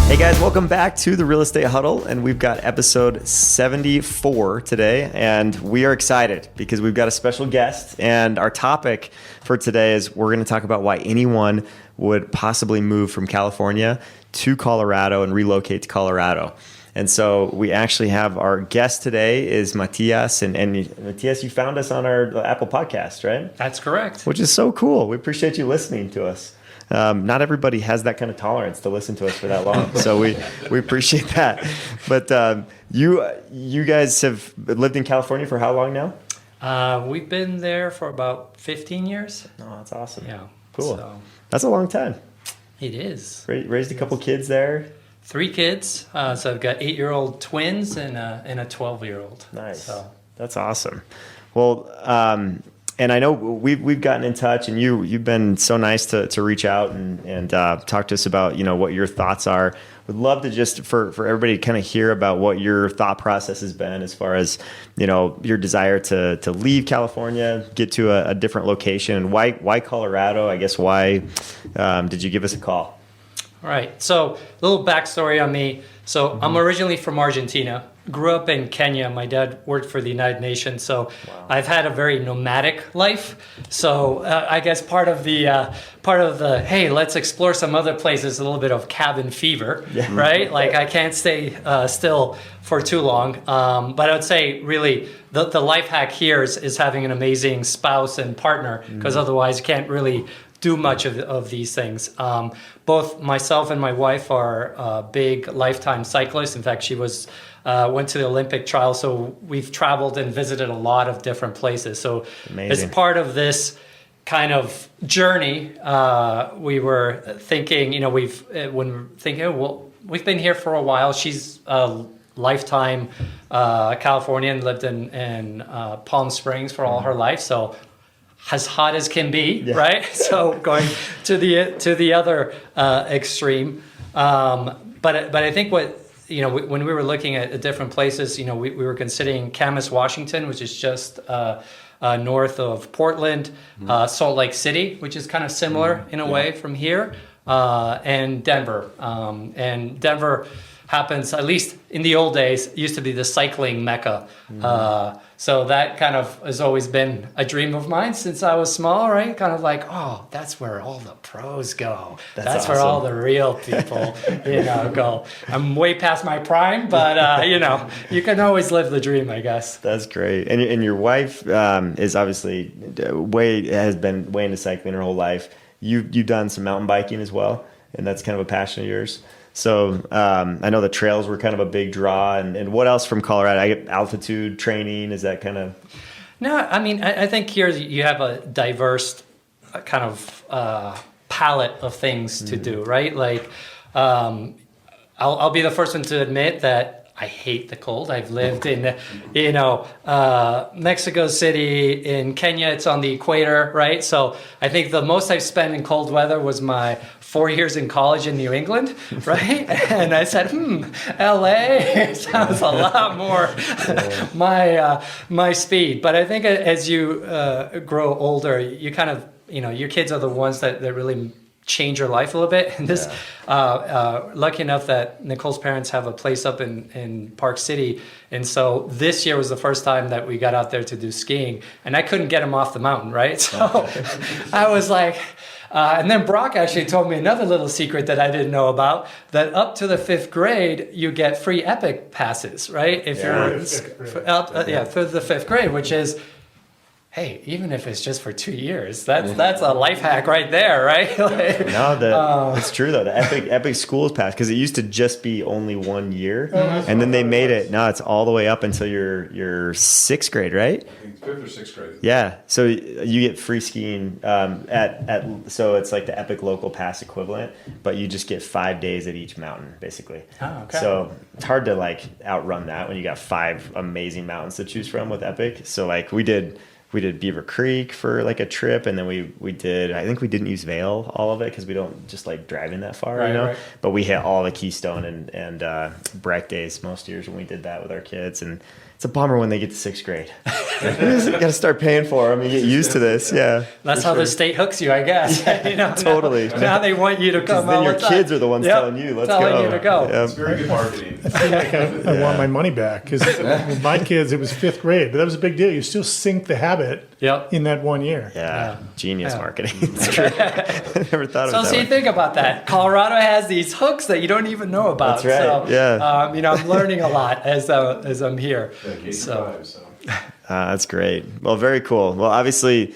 Hey guys, welcome back to the Real Estate Huddle, and we've got episode 74 today, and we are excited because we've got a special guest, and our topic for today is we're going to talk about why anyone would possibly move from California to Colorado and relocate to Colorado. And so we actually have our guest today is Matias, and Matias, you found us on our Apple podcast, right? That's correct. Which is so cool. We appreciate you listening to us. Not everybody has that kind of tolerance to listen to us for that long, so we appreciate that. But you guys have lived in California for how long now? We've been there for about 15 years. Oh, that's awesome. Yeah. Cool. So That's a long time. it is. Raised a couple kids there. 3 kids. So I've got 8-year-old twins and a 12-year-old. Nice. So. That's awesome. Well, and I know we've gotten in touch, and you've been so nice to reach out and talk to us about what your thoughts are. Would love to just for everybody to kind of hear about what your thought process has been as far as your desire to leave California, get to a different location, and why Colorado? I guess why did you give us a call? All right. So a little backstory on me. So I'm originally from Argentina. Grew up in Kenya. My dad worked for the United Nations, so wow. I've had a very nomadic life. So I guess part of the hey, let's explore some other places, a little bit of cabin fever, yeah. Right? Like I can't stay still for too long. But I would say really the life hack here is having an amazing spouse and partner, because otherwise you can't really do much of these things. Both myself and my wife are big lifetime cyclists. In fact, she went to the Olympic trial, so we've traveled and visited a lot of different places. So amazing. As part of this kind of journey, we were thinking, we've been here for a while. She's a lifetime Californian, lived in Palm Springs for all her life, so as hot as can be, yeah. Right? So going to the other extreme. But I think when we were looking at different places, we were considering Camas, Washington, which is just north of Portland, Salt Lake City, which is kind of similar in a way from here, and Denver. And Denver happens, at least in the old days, used to be the cycling mecca. So that kind of has always been a dream of mine since I was small, right? Kind of like, oh, that's where all the pros go. That's awesome. Where all the real people, go. I'm way past my prime, but you can always live the dream, I guess. That's great. And your wife is obviously has been way into cycling her whole life. You've done some mountain biking as well, and that's kind of a passion of yours. So I know the trails were kind of a big draw. And what else from Colorado? I get altitude training. Is that kind of? No, I mean, I think here you have a diverse kind of palette of things to do, right? Like I'll be the first one to admit that I hate the cold. I've lived in, Mexico City, in Kenya. It's on the equator, right? So I think the most I've spent in cold weather was my 4 years in college in New England, right? And I said, LA sounds a lot more my speed. But I think as you grow older, you kind of, your kids are the ones that really change your life a little bit. And this, lucky enough that Nicole's parents have a place up in Park City. And so this year was the first time that we got out there to do skiing, and I couldn't get him off the mountain, right? So I was like, and then Brock actually told me another little secret that I didn't know about, that up to the 5th grade, you get free Epic passes, right? If you're through the 5th grade, which is, hey, even if it's just for 2 years, that's a life hack right there, right? It's true though. The Epic Schools Pass, because it used to just be only 1 year, and then they made it. Now it's all the way up until your 6th grade, right? I think 5th or 6th grade. Yeah, so you get free skiing so it's like the Epic Local Pass equivalent, but you just get 5 days at each mountain, basically. Oh, okay. So it's hard to outrun that when you got 5 amazing mountains to choose from with Epic. So we did Beaver Creek for a trip, and then we did, I think we didn't use Vail, all of it, because we don't just like driving that far, right. But we hit all the Keystone and Breck days most years when we did that with our kids, and it's a bummer when they get to sixth grade. You got to start paying for them and get used to this. Yeah, that's how the state hooks you, I guess. Totally. Now they want you to come. Then your kids are the ones telling you, "Let's telling go." you to go. Yep. It's very good marketing. I feel like I want my money back because with my kids, it was fifth grade, but that was a big deal. You still sink the habit in that 1 year. Yeah. Genius marketing. It's true. I never thought of it. So see, think about that. Colorado has these hooks that you don't even know about. That's right. So, I'm learning a lot as I'm here. That's great. Well, very cool. Well, obviously,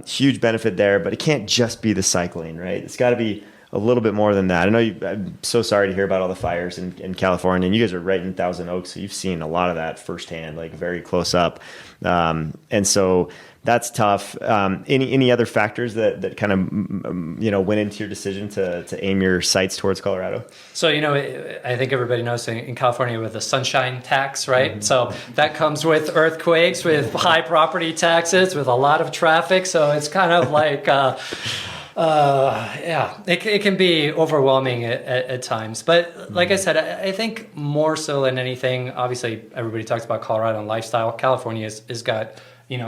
huge benefit there, but it can't just be the cycling, right? It's got to be a little bit more than that. I know I'm so sorry to hear about all the fires in California, and you guys are right in Thousand Oaks, so you've seen a lot of that firsthand, like very close up. And so that's tough. Any other factors that kind of went into your decision to aim your sights towards Colorado? So I think everybody knows in California with the sunshine tax, right? Mm-hmm. So that comes with earthquakes, with high property taxes, with a lot of traffic. So it's kind of like it can be overwhelming at times. But like I said, I think more so than anything, obviously everybody talks about Colorado and lifestyle. California has got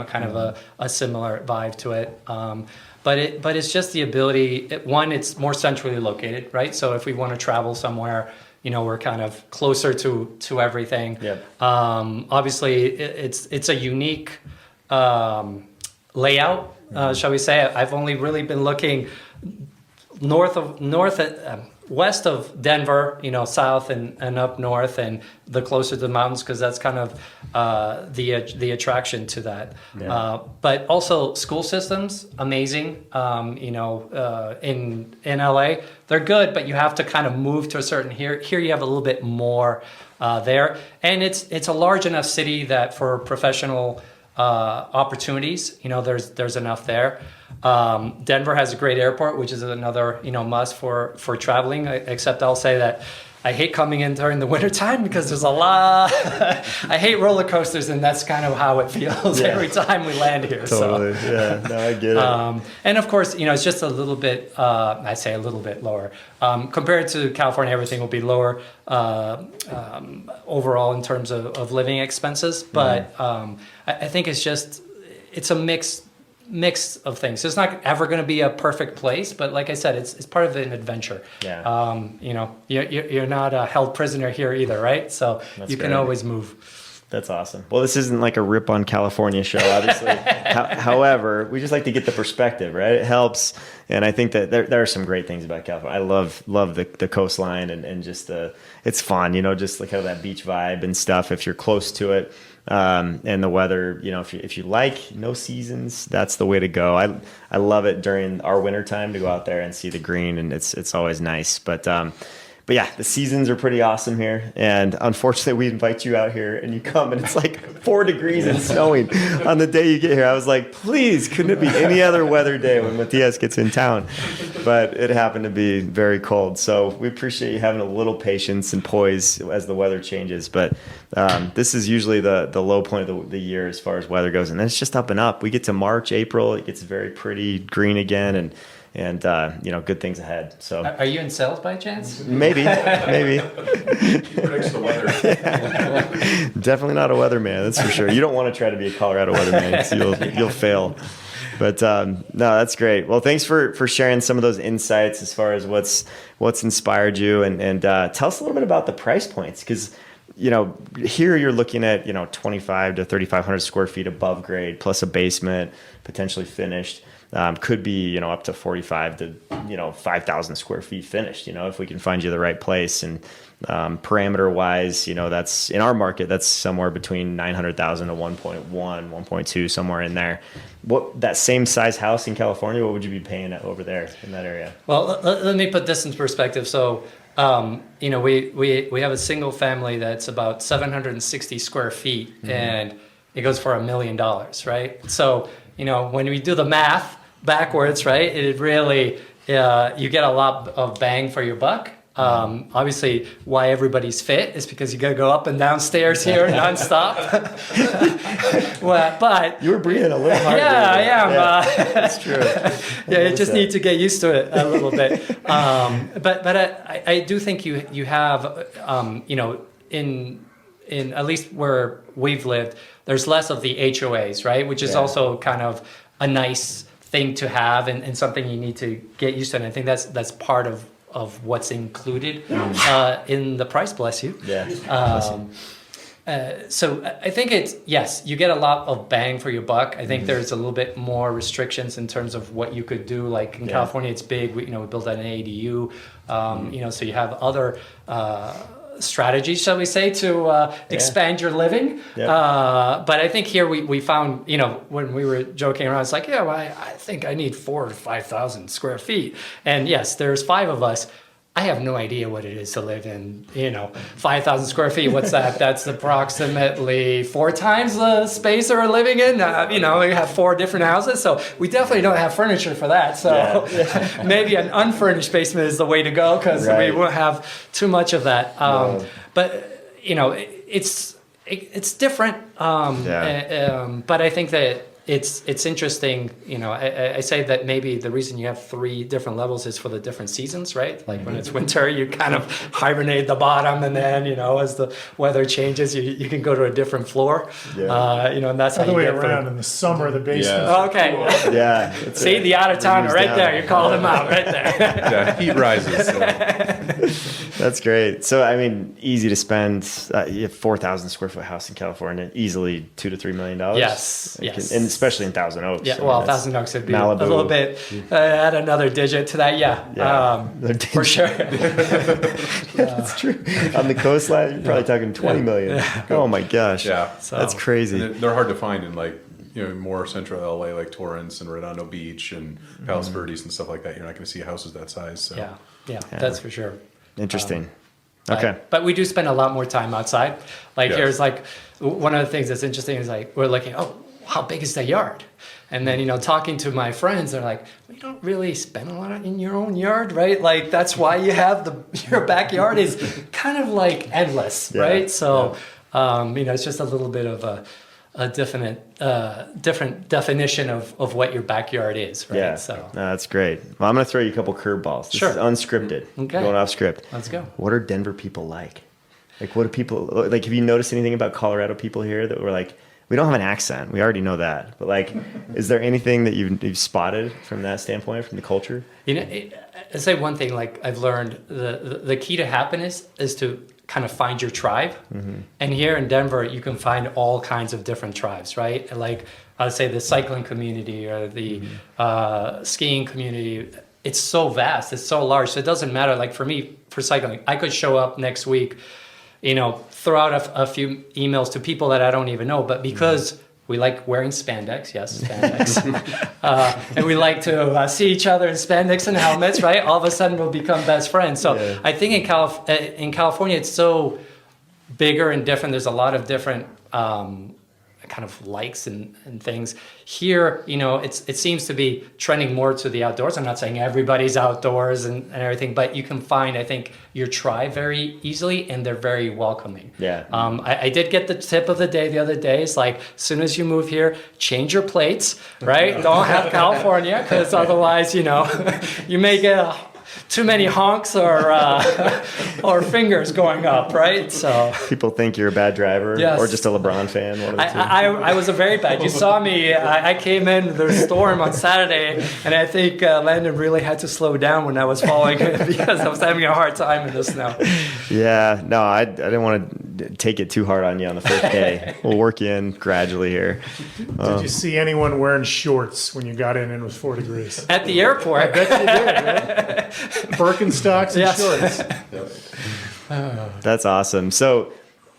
kind of a similar vibe to it. But it's just the ability. One, it's more centrally located, right? So if we want to travel somewhere, we're kind of closer to everything. Yep. Obviously, it's a unique layout, shall we say? I've only really been looking west of Denver, south and up north, and the closer to the mountains, because that's kind of the attraction to that. Yeah. But also school systems, amazing. In LA, they're good, but you have to kind of move to a certain here. Here you have a little bit more there, and it's a large enough city that for professional opportunities, there's enough there. Denver has a great airport, which is another, must for traveling, except I'll say that I hate coming in during the wintertime because there's a lot. I hate roller coasters, and that's kind of how it feels every time we land here. Totally. So. Yeah, no, I get it. And of course, it's just a little bit, I say a little bit lower. Compared to California, everything will be lower overall in terms of living expenses. But I think it's a mix of things. It's not ever going to be a perfect place, but like I said, it's part of an adventure. Yeah. You're not held prisoner here either, right? So that's you can always move. That's awesome. Well, this isn't like a rip on California show, obviously. However, we just like to get the perspective, right? It helps. And I think that there are some great things about California. I love the coastline and just it's fun, just like kind of that beach vibe and stuff if you're close to it. And the weather, if you like no seasons, that's the way to go. I love it during our winter time to go out there and see the green, and it's always nice. But yeah, the seasons are pretty awesome here. And unfortunately, we invite you out here and you come and it's like 4 degrees and snowing on the day you get here. I was like, please, couldn't it be any other weather day when Matias gets in town? But it happened to be very cold. So we appreciate you having a little patience and poise as the weather changes. But this is usually the low point of the year as far as weather goes. And then it's just up and up. We get to March, April, it gets very pretty green again. And good things ahead. So, are you in sales by chance? Maybe. He predicts the weather. Yeah. Definitely not a weatherman, that's for sure. You don't want to try to be a Colorado weatherman because you'll fail. But no, that's great. Well, thanks for sharing some of those insights as far as what's inspired you, and tell us a little bit about the price points, because here you're looking at 2,500 to 3,500 square feet above grade plus a basement, potentially finished. Could be up to 45 to 5,000 square feet finished. If we can find you the right place, and parameter wise, that's in our market, that's somewhere between 900,000 to 1.1, 1.2, somewhere in there. What that same size house in California, what would you be paying over there in that area? Well, let me put this in perspective. So, we have a single family that's about 760 square feet, and it goes for $1 million, right? So, when we do the math backwards, right, it really, you get a lot of bang for your buck. Obviously, why everybody's fit is because you got to go up and down stairs here nonstop. But you were breathing a little harder. Yeah, I am. Yeah, that's true. Yeah, you just need to get used to it a little bit. But I do think you have, in at least where we've lived, there's less of the HOAs, right? Which is also kind of a nice thing to have and something you need to get used to. And I think that's part of what's included in the price. Bless you. Yeah. So I think yes, you get a lot of bang for your buck. I think there's a little bit more restrictions in terms of what you could do. Like in California, it's big. We built an ADU. So you have other strategies, shall we say, to expand your living. But I think here we found, when we were joking around, it's like, I think I need 4,000 or 5,000 square feet. And yes, there's 5 of us. I have no idea what it is to live in, 5,000 square feet. What's that? That's approximately 4 times the space that we're living in. We have 4 different houses, so we definitely don't have furniture for that. So maybe an unfurnished basement is the way to go because we won't have too much of that. But it's different. But I think that it's interesting. I say that maybe the reason you have 3 different levels is for the different seasons, right? Like when it's winter, you kind of hibernate at the bottom, and then as the weather changes, you can go to a different floor. And that's how the you way get around. In the summer, the basement. Okay. Yeah. See, the out of towner right there. You called him out right there. Heat rises. So. That's great. So, I mean, easy to spend. You have 4,000 square foot house in California, easily $2 to $3 million. Yes. And especially in Thousand Oaks. Yeah, well, Thousand Oaks would be Malibu. a little bit, add another digit to that. For sure. That's true. On the coastline, you're probably talking 20 million. Oh my gosh. Yeah. That's crazy. And they're hard to find in more central LA, like Torrance and Redondo Beach and Palos Verdes and stuff like that. You're not going to see houses that size. So. Yeah, that's for sure. Interesting. Okay. But we do spend a lot more time outside. Here's one of the things that's interesting is we're looking, how big is that yard? And then, talking to my friends, they're like, we don't really spend a lot in your own yard, right? Like, that's why you have your backyard is kind of like endless, right? So, it's just a little bit of a different definition of what your backyard is, right? Yeah, So no, that's great. Well, I'm going to throw you a couple curveballs. This is unscripted. Okay. Going off script. Let's go. What are Denver people like? What do people like? Have you noticed anything about Colorado people here that were like, we don't have an accent. We already know that. But is there anything that you've spotted from that standpoint, from the culture? I say one thing. I've learned the key to happiness is to kind of find your tribe. And here in Denver, you can find all kinds of different tribes, right? Like I would say the cycling community or the skiing community. It's so vast. It's so large. So it doesn't matter. Like for me, for cycling, I could show up next week, throw out a few emails to people that I don't even know, but because we like wearing spandex, and we like to see each other in spandex and helmets, right? All of a sudden we'll become best friends. So I think in California, it's so bigger and different. There's a lot of different kind of likes and things. Here, it seems to be trending more to the outdoors. I'm not saying everybody's outdoors and everything, but you can find, I think, your tribe very easily, and they're very welcoming. Yeah. I did get the tip of the day the other day. It's like, as soon as you move here, change your plates, right? Don't have California, because otherwise, you may get too many honks or fingers going up, right? So people think you're a bad driver or just a LeBron fan. One of the two. I was a very bad. You saw me. I came in the storm on Saturday, and I think Landon really had to slow down when I was falling because I was having a hard time in the snow. Yeah, no, I didn't want to take it too hard on you on the first day. We'll work you in gradually here. Did you see anyone wearing shorts when you got in and it was 4 degrees? At the airport. I bet you did, right? Birkenstocks and shorts. That's awesome. So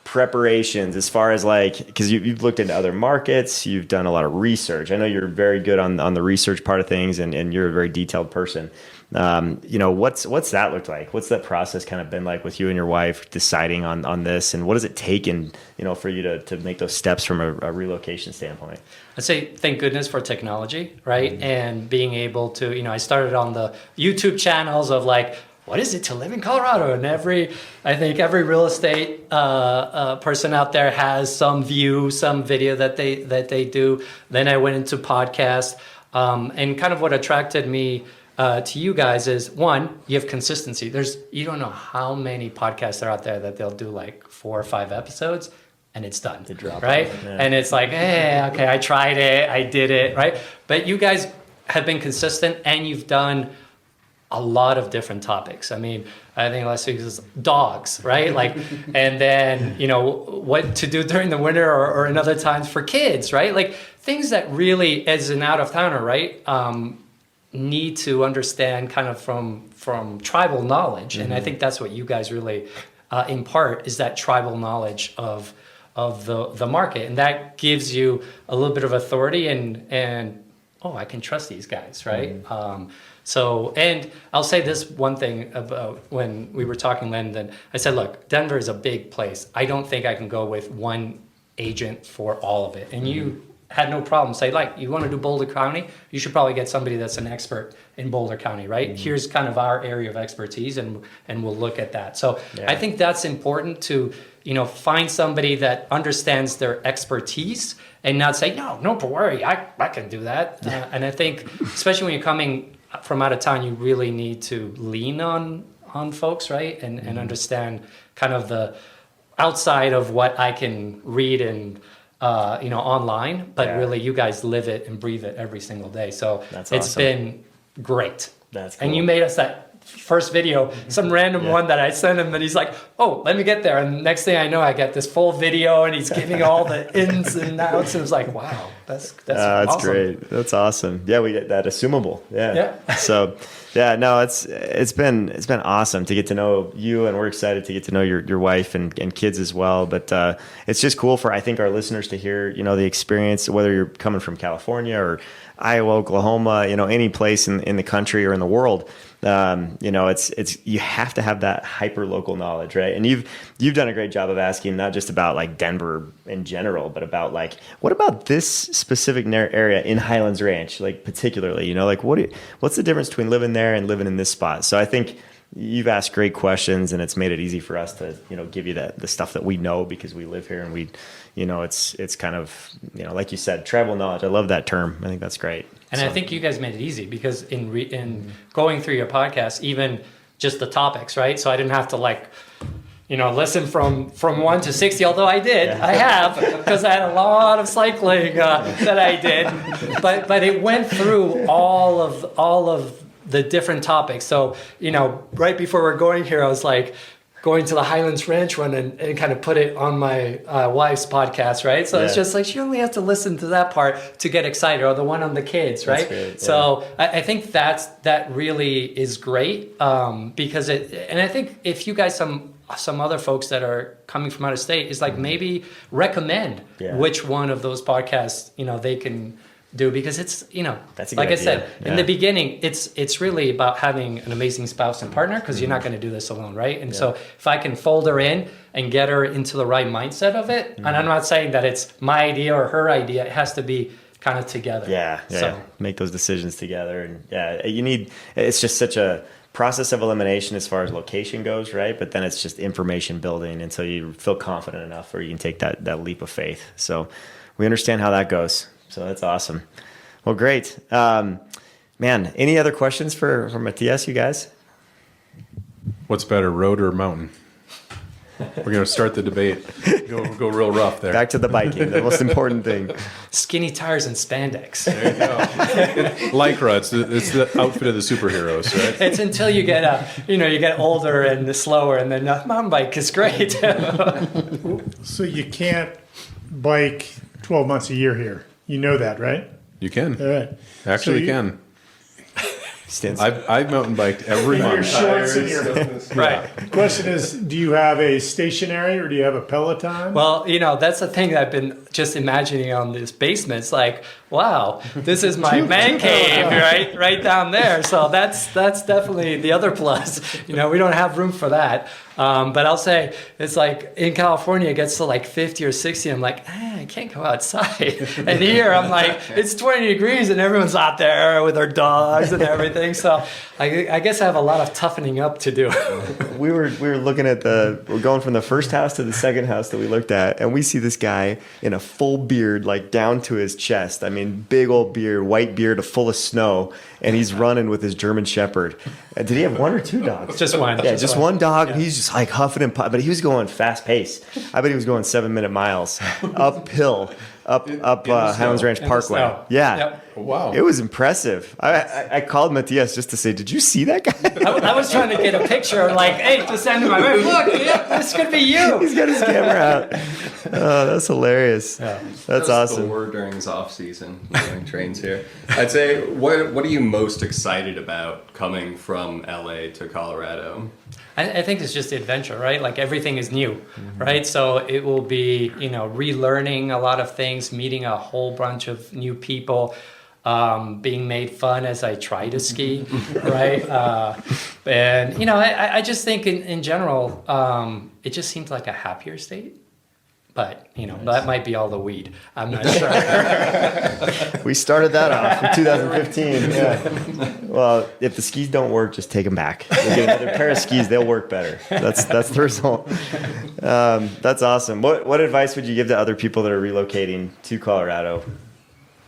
preparations as far as because you've looked into other markets, you've done a lot of research. I know you're very good on the research part of things, and you're a very detailed person. What's that looked like? What's that process kind of been like with you and your wife deciding on this, and what does it take for you to make those steps from a relocation standpoint? I'd say thank goodness for technology, right? Mm-hmm. And being able to, I started on the YouTube channels of what is it to live in Colorado? And I think every real estate person out there has some video that they do. Then I went into podcasts, and kind of what attracted me to you guys is, one, you have consistency. You don't know how many podcasts are out there that they'll do like 4 or 5 episodes and it's done, right? Yeah. And it's like, hey, okay, I tried it, I did it, right? But you guys have been consistent and you've done a lot of different topics. I mean, I think last week was dogs, right? Like, and then, what to do during the winter or in other times for kids, right? Like things that really, as an out-of-towner, right, need to understand kind of from tribal knowledge. And I think that's what you guys really impart, is that tribal knowledge of the market. And that gives you a little bit of authority and I can trust these guys, right? So, and I'll say this one thing about when we were talking, Lyndon, I said, look, Denver is a big place. I don't think I can go with one agent for all of it. And you had no problem. Say, like, you want to do Boulder County? You should probably get somebody that's an expert in Boulder County, right? Here's kind of our area of expertise, and we'll look at that. So I think that's important to, find somebody that understands their expertise and not say, no, don't worry, I can do that. And I think, especially when you're coming from out of town, you really need to lean on folks, right? And understand kind of the outside of what I can read and online, but really you guys live it and breathe it every single day. So it's been great. That's cool. And you made us that first video, some random one that I sent him, and he's like, oh, let me get there. And next thing I know, I get this full video and he's giving all the ins and outs. And it was like, wow, that's awesome. Great. That's awesome. Yeah, we get that assumable. Yeah. So no, it's been awesome to get to know you, and we're excited to get to know your wife and kids as well. But it's just cool for, I think, our listeners to hear, the experience, whether you're coming from California or Iowa, Oklahoma, any place in the country or in the world. It's you have to have that hyper local knowledge, right? And you've done a great job of asking not just about like Denver in general, but about like, what about this specific area in Highlands Ranch, like particularly, like what's the difference between living there and living in this spot? So I think you've asked great questions, and it's made it easy for us to, give you the stuff that we know because we live here, and we, it's kind of, like you said, tribal knowledge. I love that term. I think that's great. And I think you guys made it easy because in going through your podcast, even just the topics, right? So I didn't have to listen from 1 to 60, although I did. Yeah. I have, because I had a lot of cycling that I did. But it went through all of the different topics. So, right before we're going here, I was like, going to the Highlands Ranch one and kind of put it on my wife's podcast, right? So it's just like, she only has to listen to that part to get excited, or the one on the kids, right? Great, so I think that really is great because and I think if you guys, some other folks that are coming from out of state, is like maybe recommend which one of those podcasts, they can do, because it's, that's like I idea. said, in the beginning, it's really about having an amazing spouse and partner, because you're not going to do this alone, right? And so if I can fold her in and get her into the right mindset of it, and I'm not saying that it's my idea or her idea, it has to be kind of together. So make those decisions together. And it's just such a process of elimination as far as location goes, right? But then it's just information building until you feel confident enough, or you can take that leap of faith. So we understand how that goes. So that's awesome. Well, great. Man, any other questions for Matias, you guys? What's better, road or mountain? We're going to start the debate. Go real rough there. Back to the biking, the most important thing. Skinny tires and spandex. There you go. Lycra, it's the outfit of the superheroes, right? It's until you get you get older and slower, and then mountain bike is great. So you can't bike 12 months a year here. You know that, right? You can. All right. Actually, you can. I've mountain biked every Your month. shorts and your Right. The question is, do you have a stationary or do you have a Peloton? Well, that's the thing that I've been just imagining on this basement. It's like, wow, this is my man cave, right down there. So that's definitely the other plus. We don't have room for that. But I'll say it's like in California, it gets to like 50 or 60. I'm like, I can't go outside. And here I'm like, it's 20 degrees and everyone's out there with their dogs and everything. So I guess I have a lot of toughening up to do. We were looking at we're going from the first house to the second house that we looked at, and we see this guy in a full beard, like down to his chest. I mean, big old beard, white beard, full of snow, and he's running with his German Shepherd. Did he have one or two dogs? Just one. Yeah, just one dog, and he's just like huffing and puffing. But he was going fast pace. I bet he was going 7-minute miles uphill, up Highlands Ranch Parkway. Yeah. Yep. Wow. It was impressive. I called Matias just to say, did you see that guy? I was trying to get a picture, like, hey, to send to my wife. Look, this could be you. He's got his camera out. Oh, that's hilarious. Yeah. That's awesome. We're during his off season, doing trains here. I'd say, what are you most excited about coming from LA to Colorado? I think it's just the adventure, right? Like everything is new, right? So it will be, relearning a lot of things, meeting a whole bunch of new people, being made fun as I try to ski, right? And, I just think in general, it just seems like a happier state. But, that might be all the weed. I'm not sure. We started that off in 2015. Yeah. Well, if the skis don't work, just take them back. We'll get another pair of skis. They'll work better. That's the result. That's awesome. What advice would you give to other people that are relocating to Colorado?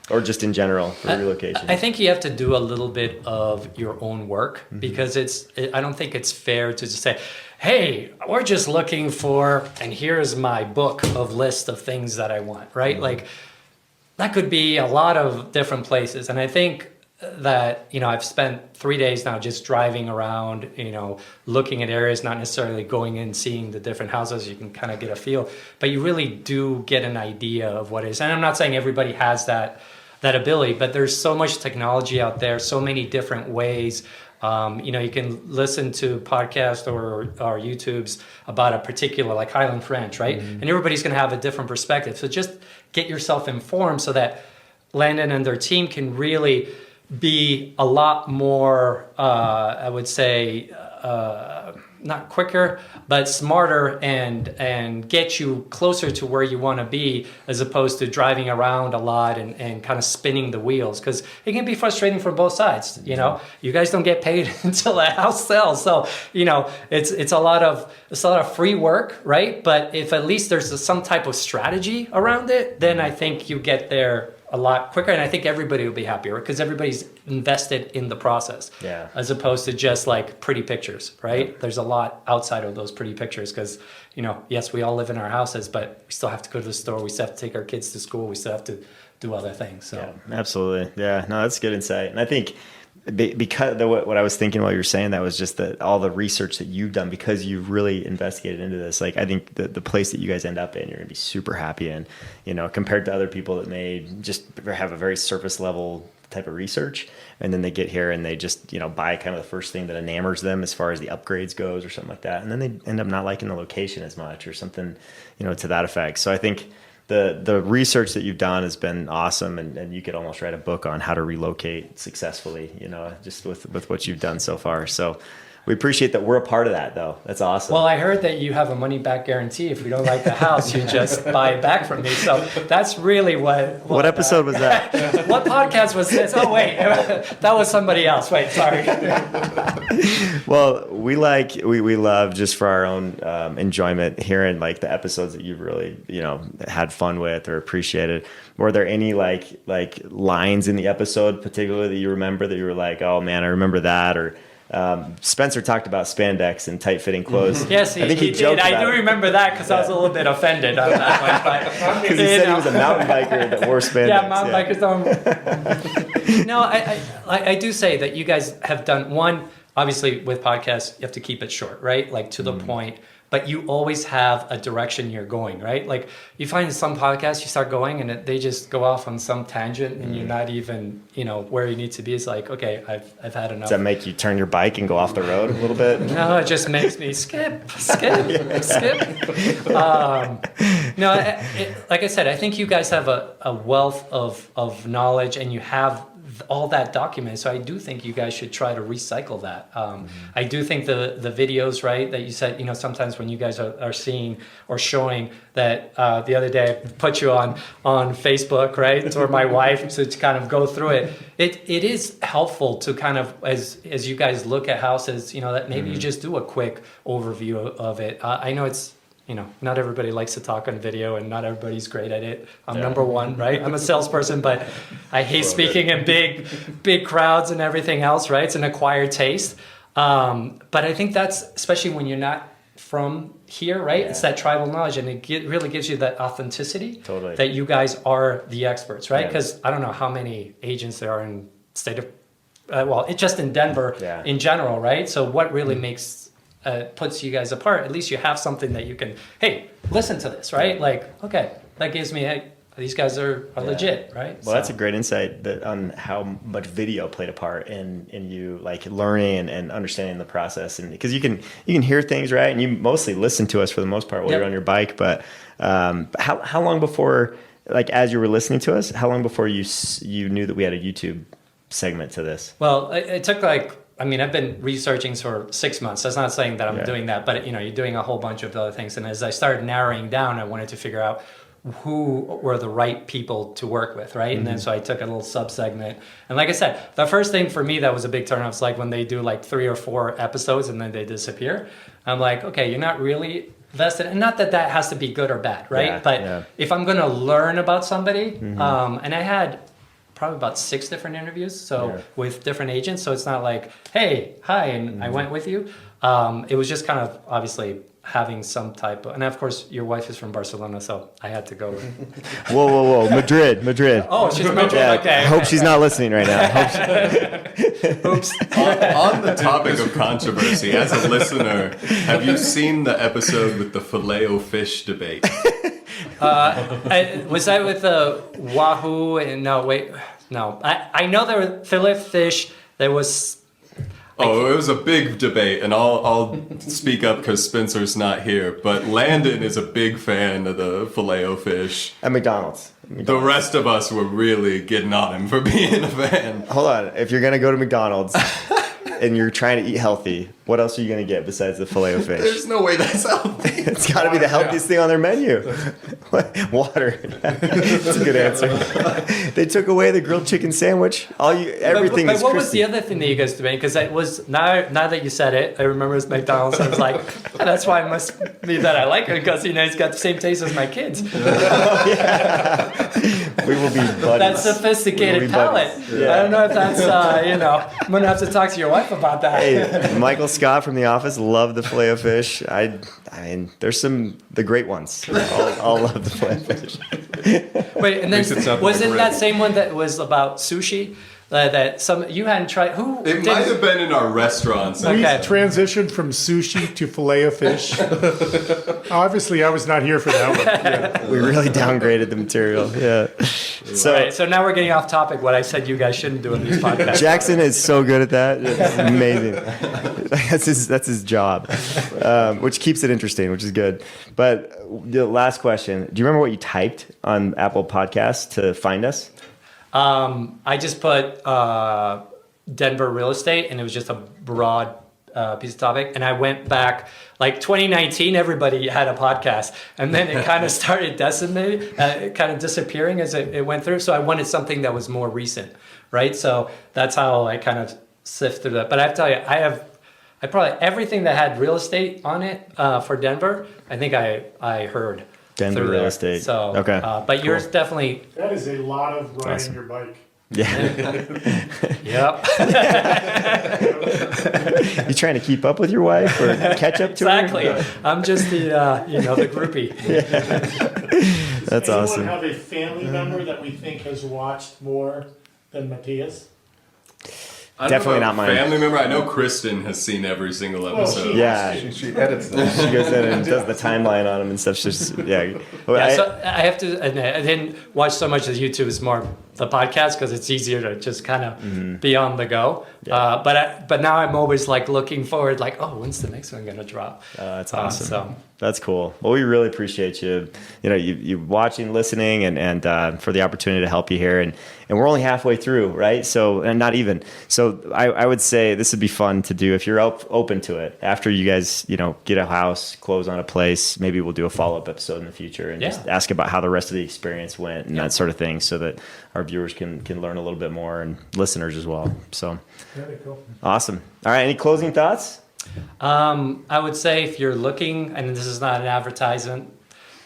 Or just in general for relocation? I think you have to do a little bit of your own work because I don't think it's fair to just say, hey, we're just looking for, and here's my book of list of things that I want, right? Like that could be a lot of different places. And I think that, I've spent 3 days now just driving around, looking at areas, not necessarily going in, seeing the different houses. You can kind of get a feel, but you really do get an idea of what it is. And I'm not saying everybody has that ability, but there's so much technology out there, so many different ways. You can listen to podcasts or YouTubes about a particular, like Highland Ranch, right? And everybody's going to have a different perspective. So just get yourself informed so that Landon and their team can really be a lot more, I would say, not quicker, but smarter and get you closer to where you want to be as opposed to driving around a lot and kind of spinning the wheels, because it can be frustrating for both sides. You guys don't get paid until the house sells. So, it's a lot of free work, right? But if at least there's some type of strategy around it, then I think you get there a lot quicker, and I think everybody will be happier because everybody's invested in the process, as opposed to just like pretty pictures, right? There's a lot outside of those pretty pictures because, yes, we all live in our houses, but we still have to go to the store, we still have to take our kids to school, we still have to do other things. So yeah, absolutely. Yeah, no, that's good insight. And I think because what I was thinking while you were saying that was just that all the research that you've done, because you've really investigated into this. Like, I think the place that you guys end up in, you're gonna be super happy in, compared to other people that may just have a very surface level type of research, and then they get here and they just buy kind of the first thing that enamors them as far as the upgrades goes or something like that, and then they end up not liking the location as much or something to that effect. So I think the research that you've done has been awesome, and you could almost write a book on how to relocate successfully, just with what you've done so far. So we appreciate that we're a part of that, though. That's awesome. Well, I heard that you have a money back guarantee. If we don't like the house, you just buy it back from me. So that's really what episode was that? What podcast was this? Oh, wait, that was somebody else. Wait, sorry. Well, we love, just for our own enjoyment, hearing like the episodes that you've really had fun with or appreciated. Were there any like lines in the episode particularly that you remember that you were like, oh man, I remember that? Or Spencer talked about spandex and tight-fitting clothes. Yes, he did. I do remember that because I was a little bit offended on that one. Because he said he was a mountain biker that wore spandex. Yeah, mountain bikers don't. No, I do say that you guys have done one. Obviously, with podcasts, you have to keep it short, right? Like to the point. But you always have a direction you're going, right? Like you find some podcasts, you start going and they just go off on some tangent and you're not even, where you need to be. It's like, okay, I've had enough. Does that make you turn your bike and go off the road a little bit? No, it just makes me skip. No, like I said, I think you guys have a wealth of knowledge and you have all that documented. So I do think you guys should try to recycle that. I do think the videos, right, that you said, sometimes when you guys are seeing or showing that the other day I put you on Facebook, right, or my wife to kind of go through it. It is helpful to kind of, as you guys look at houses, that maybe you just do a quick overview of it. I know it's not everybody likes to talk on video, and not everybody's great at it. I'm number one, right? I'm a salesperson, but I hate speaking in big crowds and everything else, right? It's an acquired taste. But I think that's, especially when you're not from here, right? Yeah. It's that tribal knowledge, and it really gives you that authenticity that you guys are the experts, right? Because I don't know how many agents there are in state of, it's just in Denver in general, right? So what really puts you guys apart? At least you have something that you can, hey, listen to this, right? Like, okay, that gives me, hey, these guys are legit, right? Well, that's a great insight on how much video played a part in you like learning and understanding the process, and because you can hear things, right? And you mostly listen to us for the most part while you're on your bike. But how long before, like as you were listening to us, how long before you knew that we had a YouTube segment to this? Well, it took I've been researching for 6 months. That's not saying that I'm doing that, but you're doing a whole bunch of other things. And as I started narrowing down, I wanted to figure out who were the right people to work with, right? And then so I took a little sub-segment. And like I said, the first thing for me that was a big turn-off was like when they do like 3 or 4 episodes and then they disappear. I'm like, okay, you're not really vested. And not that has to be good or bad, right? But if I'm going to learn about somebody, and I had probably about 6 different interviews, with different agents. So it's not like, hey, hi, and I went with you. It was just kind of obviously having some type of, and of course your wife is from Barcelona, so I had to go. Whoa, Madrid. Oh, she's Madrid. Okay. I hope she's not listening right now. Oops. On the topic of controversy, as a listener, have you seen the episode with the filet-o-fish debate? Was that with the Wahoo? And no. I know there were filet fish. There was. It was a big debate, and I'll speak up because Spencer's not here. But Landon is a big fan of the filet-o-fish. At McDonald's. The rest of us were really getting on him for being a fan. Hold on. If you're going to go to McDonald's and you're trying to eat healthy, what else are you going to get besides the filet-o-fish? There's no way that's healthy. It's got to be the healthiest thing on their menu. Water. That's a good answer. They took away the grilled chicken sandwich. Everything but is what crispy. was the other thing that you guys debated? Because it was now that you said it, I remember it was McDonald's. I was like, that's why it must be that I like it, because he's got the same taste as my kids. We will be buddies. That sophisticated palate. Yeah. I don't know if that's I'm gonna have to talk to your wife about that. Hey, Michael Scott from The Office loved the filet-o-fish. I mean, there's the great ones. I'll love the filet-o-fish. Wait, and then wasn't that same one that was about sushi? That you hadn't tried. It might have been in our restaurants. We transitioned from sushi to filet-o-fish. Obviously, I was not here for that one. Yeah. We really downgraded the material. Yeah. So now we're getting off topic. What I said you guys shouldn't do in these podcasts. Jackson is so good at that. It's amazing. That's his job, which keeps it interesting, which is good. But the last question: do you remember what you typed on Apple Podcasts to find us? I just put Denver real estate, and it was just a broad piece of topic. And I went back, like 2019, everybody had a podcast, and then it kind of started disappearing as it went through. So I wanted something that was more recent, right? So that's how I kind of sifted through that. But I have to tell you, I probably everything that had real estate on it for Denver, I think I heard. Denver real estate. So, okay. But yours definitely. That is a lot of riding your bike. Yeah. Yep. You trying to keep up with your wife or catch up to her? Exactly. I'm just the groupie. That's awesome. Anyone have a family member that we think has watched more than Matias? Definitely not mine. Family member. I know Kristen has seen every single episode. She edits them. She goes in and does the timeline on them and stuff. She's just, So I have to admit, I didn't watch so much as YouTube. It's more the podcast because it's easier to just kind of be on the go. Yeah. But now I'm always like looking forward, like, oh, when's the next one gonna drop? That's awesome. That's cool. Well, we really appreciate you. You watching, listening, and for the opportunity to help you here. And we're only halfway through, right? So, and not even. So I would say this would be fun to do if you're open to it. After you guys, get a house, close on a place, maybe we'll do a follow-up episode in the future and just ask about how the rest of the experience went and that sort of thing, so that our viewers can learn a little bit more, and listeners as well. So, Very cool. Awesome. All right. Any closing thoughts? I would say if you're looking, and this is not an advertisement,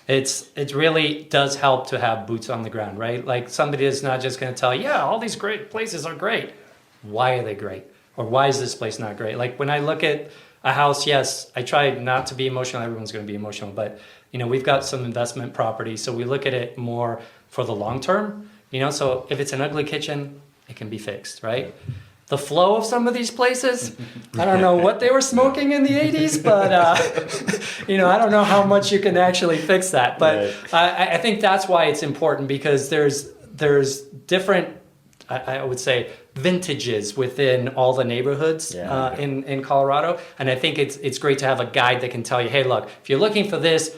it really does help to have boots on the ground, right? Like somebody is not just going to tell you, yeah, all these great places are great. Why are they great? Or why is this place not great? Like when I look at a house, yes, I try not to be emotional. Everyone's going to be emotional, but we've got some investment property, so we look at it more for the long term. So if it's an ugly kitchen, it can be fixed, right? The flow of some of these places, I don't know what they were smoking in the 80s, but I don't know how much you can actually fix that. But right. I think that's why it's important, because there's different, I would say, vintages within all the neighborhoods in Colorado. And I think it's great to have a guide that can tell you, hey, look, if you're looking for this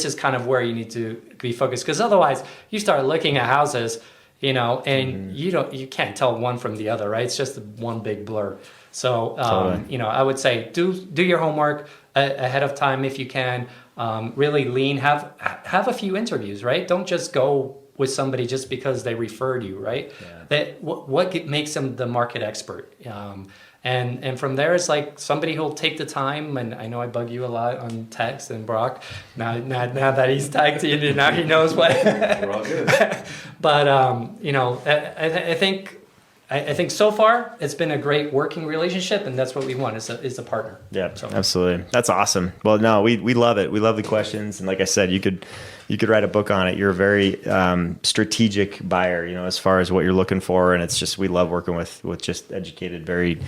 is kind of where you need to be focused. Because otherwise you start looking at houses, and you can't tell one from the other, right? It's just one big blur. So, I would say do your homework ahead of time if you can. Really have a few interviews, right? Don't just go with somebody just because they referred you, right? Yeah. What makes them the market expert? And from there, it's like somebody who'll take the time. And I know I bug you a lot on text and Brock. Now that he's tagged you, now he knows what. We're all good. But I think so far it's been a great working relationship, and that's what we want is a partner. Yeah, so. Absolutely. That's awesome. Well, no, we love it. We love the questions, and like I said, you could write a book on it. You're a very strategic buyer, as far as what you're looking for, and it's just we love working with just educated, very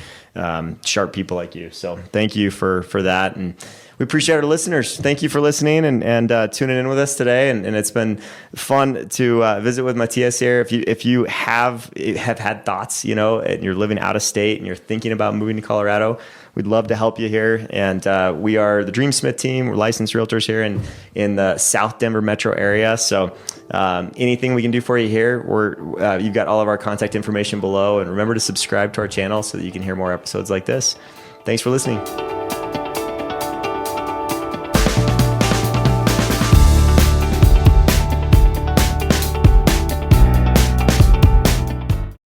sharp people like you. So thank you for that, and we appreciate our listeners. Thank you for listening and tuning in with us today. And it's been fun to visit with Matias here. If you have had thoughts, and you're living out of state and you're thinking about moving to Colorado, we'd love to help you here. And we are the Dreamsmith team. We're licensed realtors here in the South Denver metro area. So anything we can do for you here, you've got all of our contact information below. And remember to subscribe to our channel so that you can hear more episodes like this. Thanks for listening.